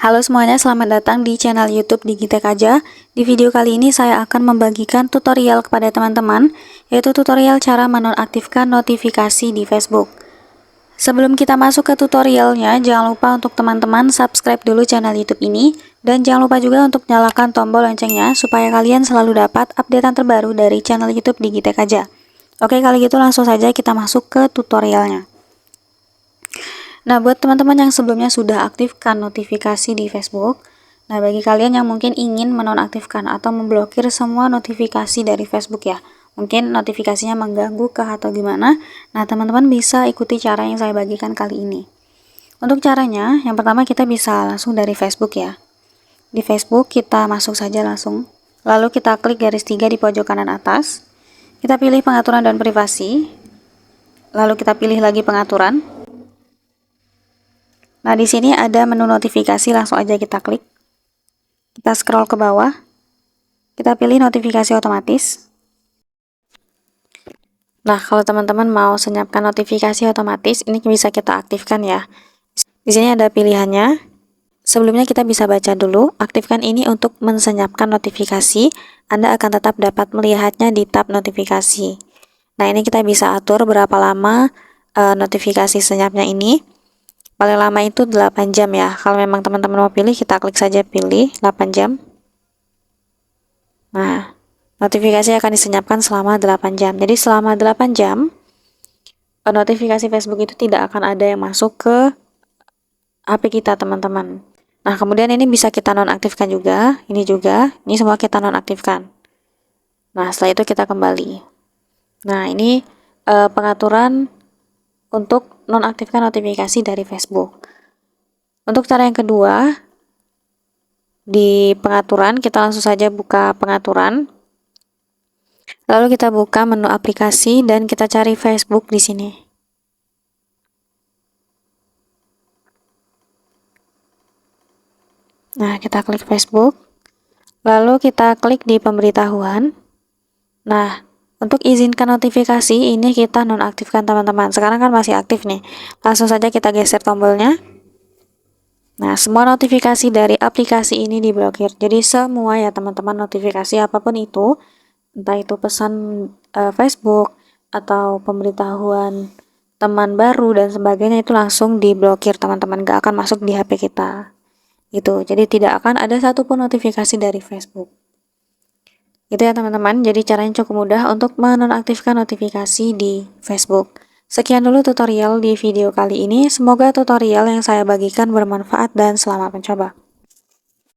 Halo semuanya, selamat datang di channel YouTube Digitek Aja. Di video kali ini saya akan membagikan tutorial kepada teman-teman, yaitu tutorial cara menonaktifkan notifikasi di Facebook. Sebelum kita masuk ke tutorialnya, jangan lupa untuk teman-teman subscribe dulu channel YouTube ini, dan jangan lupa juga untuk nyalakan tombol loncengnya supaya kalian selalu dapat updatean terbaru dari channel YouTube Digitek Aja. Oke, kali gitu langsung saja kita masuk ke tutorialnya. Nah, buat teman-teman yang sebelumnya sudah aktifkan notifikasi di Facebook, nah bagi kalian yang mungkin ingin menonaktifkan atau memblokir semua notifikasi dari Facebook ya, mungkin notifikasinya mengganggu kah atau gimana, nah teman-teman bisa ikuti cara yang saya bagikan kali ini. Untuk caranya, yang pertama kita bisa langsung dari Facebook ya. Di Facebook kita masuk saja langsung, lalu kita klik garis 3 di pojok kanan atas, kita pilih pengaturan dan privasi, lalu kita pilih lagi pengaturan. Nah, di sini ada menu notifikasi, langsung aja kita klik. Kita scroll ke bawah. Kita pilih notifikasi otomatis. Nah, kalau teman-teman mau senyapkan notifikasi otomatis, ini bisa kita aktifkan ya. Di sini ada pilihannya. Sebelumnya kita bisa baca dulu. Aktifkan ini untuk mensenyapkan notifikasi. Anda akan tetap dapat melihatnya di tab notifikasi. Nah, ini kita bisa atur berapa lama notifikasi senyapnya ini. Paling lama itu 8 jam ya. Kalau memang teman-teman mau pilih, kita klik saja pilih 8 jam. Nah, notifikasi akan disenyapkan selama 8 jam. Jadi selama 8 jam, notifikasi Facebook itu tidak akan ada yang masuk ke HP kita, teman-teman. Nah, kemudian ini bisa kita nonaktifkan juga. Ini juga, ini semua kita nonaktifkan. Nah, setelah itu kita kembali. Nah, ini pengaturan untuk nonaktifkan notifikasi dari Facebook. Untuk cara yang kedua, di pengaturan kita langsung saja buka pengaturan. Lalu kita buka menu aplikasi dan kita cari Facebook di sini. Nah, kita klik Facebook. Lalu kita klik di pemberitahuan. Nah, untuk izinkan notifikasi ini kita nonaktifkan teman-teman. Sekarang kan masih aktif nih. Langsung saja kita geser tombolnya. Nah, semua notifikasi dari aplikasi ini diblokir. Jadi semua ya teman-teman, notifikasi apapun itu, entah itu pesan Facebook atau pemberitahuan teman baru dan sebagainya, itu langsung diblokir teman-teman, gak akan masuk di HP kita gitu. Jadi tidak akan ada satupun notifikasi dari Facebook. Itu ya teman-teman, jadi caranya cukup mudah untuk menonaktifkan notifikasi di Facebook. Sekian dulu tutorial di video kali ini, semoga tutorial yang saya bagikan bermanfaat dan selamat mencoba.